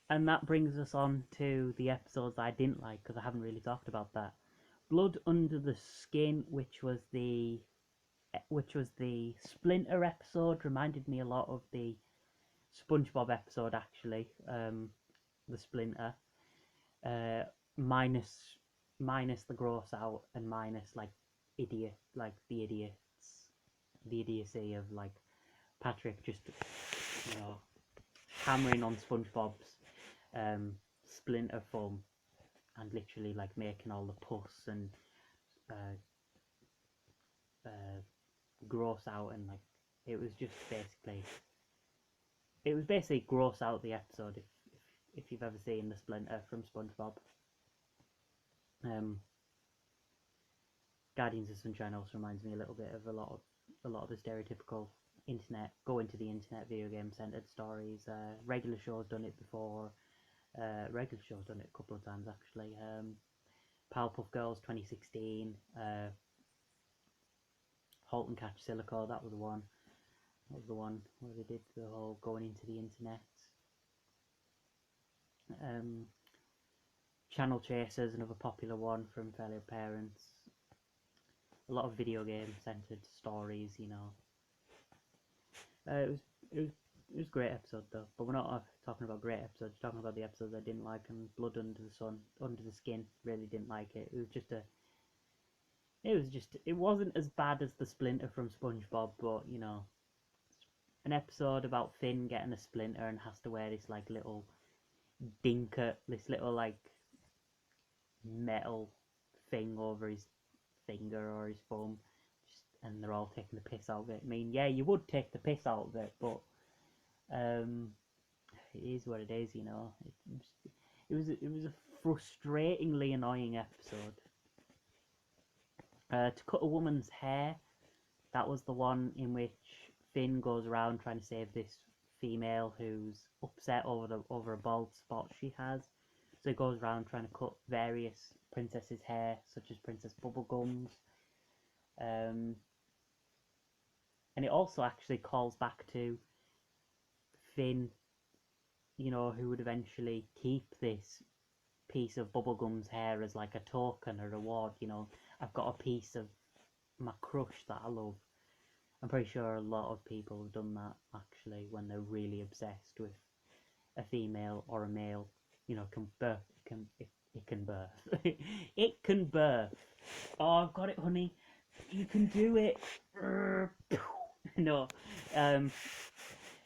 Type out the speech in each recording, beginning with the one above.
And that brings us on to the episodes I didn't like, because I haven't really talked about that. Blood Under the Skin, which was the Splinter episode, reminded me a lot of the SpongeBob episode actually. The Splinter, uh, minus minus the gross out and minus the idiocy of like Patrick just hammering on SpongeBob's um, Splinter form and literally like making all the pus and uh, uh, gross out, and like it was just basically gross out the episode if you've ever seen the Splinter from SpongeBob. Um, Guardians of Sunshine also reminds me a little bit of a lot of the stereotypical go into the internet video game centered stories. Regular show's done it before. Regular show's done it a couple of times actually. Powerpuff Girls 2016. Halt and Catch Silico. That was the one. That was the one where they did the whole going into the internet. Um, Channel Chasers, another popular one from Fairly Odd Parents. A lot of video game centered stories, It was a great episode though, but we're not talking about great episodes. We're talking about the episodes I didn't like, and Blood Under the Sun, Under the Skin, really didn't like it. It wasn't as bad as the Splinter from SpongeBob, but an episode about Finn getting a splinter and has to wear this like little this little like metal thing over his finger or his thumb, and they're all taking the piss out of it. I mean, yeah, you would take the piss out of it, but it is what it is, It was a frustratingly annoying episode. To cut a woman's hair, that was the one in which Finn goes around trying to save this female who's upset over a bald spot she has. So he goes around trying to cut various princesses' hair, such as Princess Bubblegum's. And it also actually calls back to Finn, who would eventually keep this piece of Bubblegum's hair as like a token or reward. I've got a piece of my crush that I love. I'm pretty sure a lot of people have done that actually when they're really obsessed with a female or a male. Can birth, it can birth. It can birth. Oh, I've got it, honey. You can do it. No, um,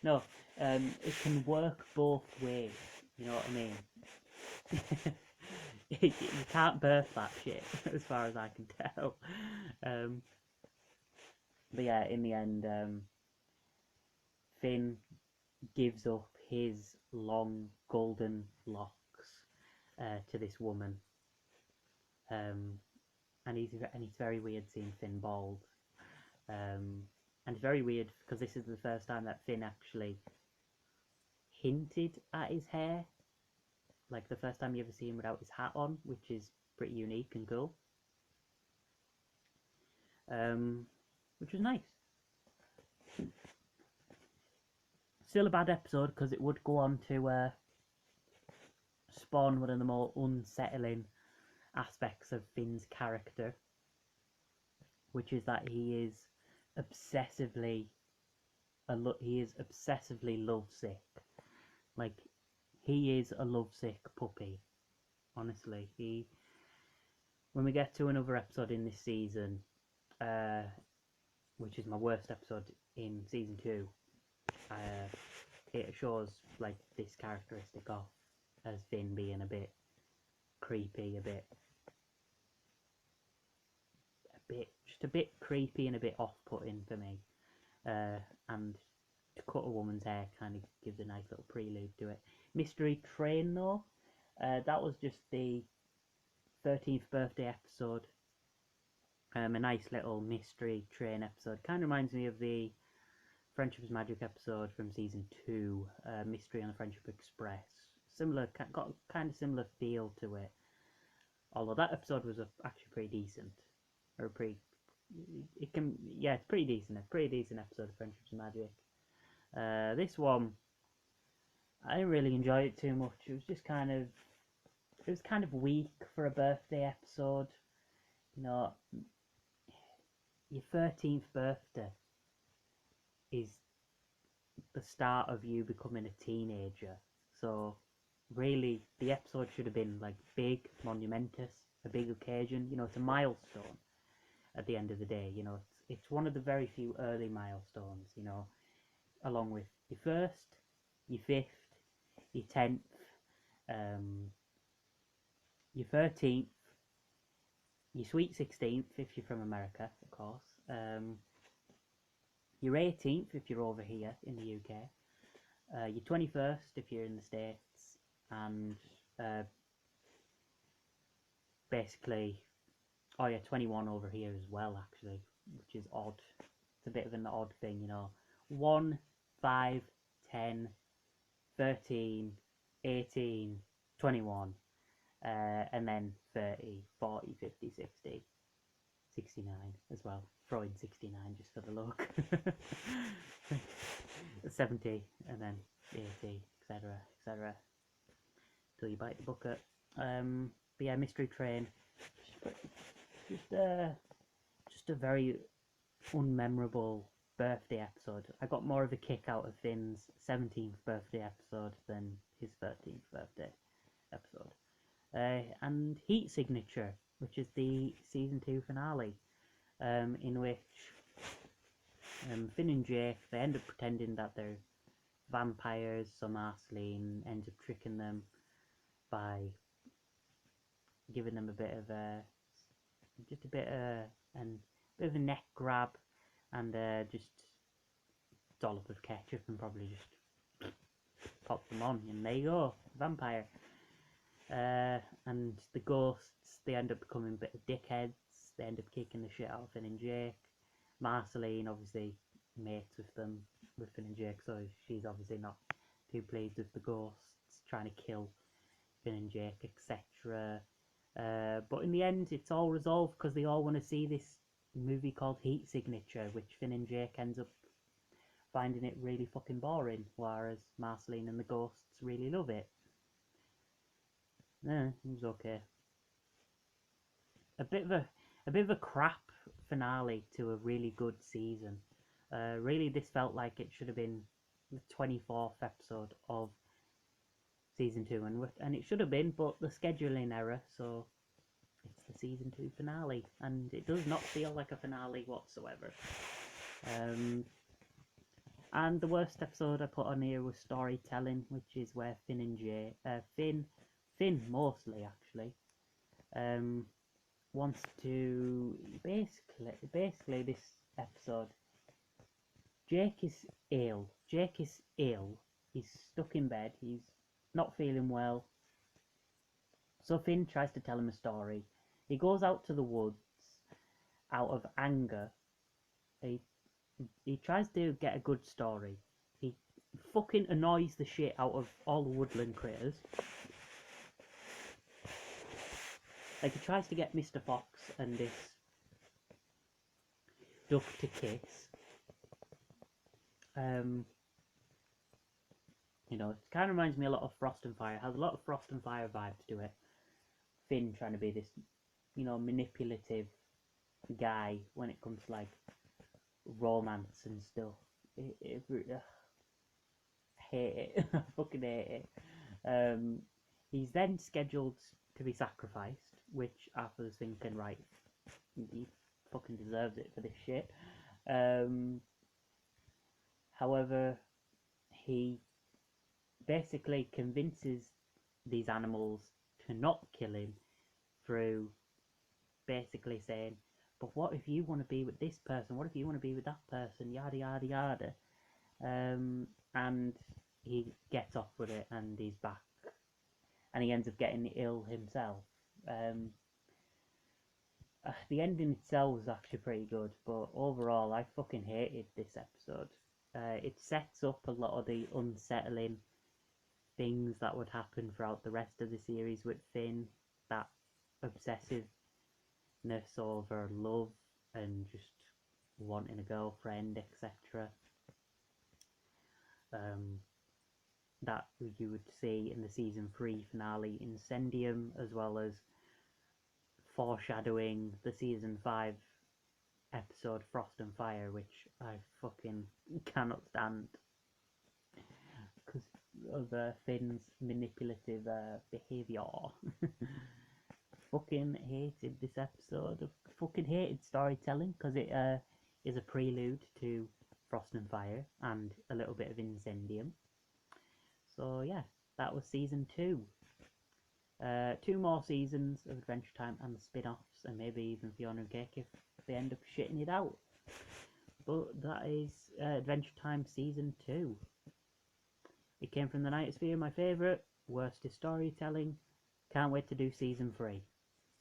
no, it can work both ways. You know what I mean? You can't birth that shit, as far as I can tell. But yeah, in the end, Finn gives up his long golden locks to this woman, and it's very weird seeing Finn bald, and it's very weird because this is the first time that Finn actually hinted at his hair, like the first time you ever see him without his hat on, which is pretty unique and cool, which was nice. Still a bad episode because it would go on to spawn one of the more unsettling aspects of Finn's character, which is that he is obsessively lovesick. Like, he is a lovesick puppy. Honestly, when we get to another episode in this season, which is my worst episode in season 2, it shows like this characteristic of as Finn being a bit creepy, just a bit creepy and a bit off-putting for me. And to cut a woman's hair kind of gives a nice little prelude to it. Mystery Train though, that was just the 13th birthday episode. A nice little Mystery Train episode. Kind of reminds me of the Friendship is Magic episode from season 2, Mystery on the Friendship Express. Got kind of similar feel to it. Although that episode was actually pretty decent, it's pretty decent. A pretty decent episode of Friendship is Magic. This one, I didn't really enjoy it too much. It was just kind of, it was kind of weak for a birthday episode. You know, your 13th birthday is the start of you becoming a teenager. So really, the episode should have been like big, monumentous, a big occasion. You know, it's a milestone at the end of the day. You know, it's one of the very few early milestones. You know, along with your first, your fifth, your 10th, um, your 13th, your sweet 16th if you're from America, of course. Your 18th if you're over here in the UK. Your 21st if you're in the States, and basically, oh yeah, 21 over here as well, actually, which is odd. It's a bit of an odd thing, you know. 1, 5, 10, 13, 18, 21, and then 30, 40, 50, 60, 69 as well. Throw in 69 just for the look. 70, and then 80, etc., etc. Till you bite the bucket. But yeah, Mystery Train, just a very unmemorable birthday episode. I got more of a kick out of Finn's 17th birthday episode than his 13th birthday episode. And Heat Signature, which is the season 2 finale, in which Finn and Jake, they end up pretending that they're vampires. So Marceline ends up tricking them by giving them a bit of a bit of a neck grab, and just dollop of ketchup, and probably just pop them on, and there you go, vampire. And the ghosts, they end up becoming a bit of dickheads. They end up kicking the shit out of Finn and Jake. Marceline obviously mates with them, with Finn and Jake, so she's obviously not too pleased with the ghosts trying to kill Finn and Jake, etc. But in the end, it's all resolved because they all want to see this movie called Heat Signature, which Finn and Jake ends up finding it really fucking boring, whereas Marceline and the ghosts really love it. Yeah, it was okay. A bit of a crap finale to a really good season. Really, this felt like it should have been the 24th episode of season 2, and it should have been, but the scheduling error, so it's the season 2 finale, and it does not feel like a finale whatsoever. And the worst episode I put on here was Storytelling, which is where Finn and Finn mostly actually, wants to basically this episode. Jake is ill. He's stuck in bed. He's not feeling well. So Finn tries to tell him a story. He goes out to the woods out of anger. He tries to get a good story. He fucking annoys the shit out of all the woodland critters. Like, he tries to get Mr. Fox and this duck to kiss. You know, it kind of reminds me a lot of Frost and Fire. It has a lot of Frost and Fire vibes to it. Finn trying to be this, you know, manipulative guy when it comes to, like, romance and stuff. I hate it. I fucking hate it. He's then scheduled to be sacrificed, which Arthur's thinking, right, he fucking deserves it for this shit. However, he basically convinces these animals to not kill him through basically saying, but what if you want to be with this person? What if you want to be with that person? Yada, yada, yada. And he gets off with it, and he's back. And he ends up getting ill himself. The ending itself was actually pretty good, but overall, I fucking hated this episode. It sets up a lot of the unsettling things that would happen throughout the rest of the series with Finn, that obsessiveness over love and just wanting a girlfriend, etc. that you would see in the season 3 finale Incendium, as well as foreshadowing the season 5 episode Frost and Fire, which I fucking cannot stand because of Finn's manipulative behaviour. Fucking hated this episode. Fucking hated storytelling because it is a prelude to Frost and Fire and a little bit of Incendium. So yeah, that was season 2. 2 more seasons of Adventure Time and spin-offs, and maybe even Fiona and Cake if they end up shitting it out. But that is Adventure Time season 2. It came from the Night Sphere, my favourite. Worst is storytelling. Can't wait to do season 3.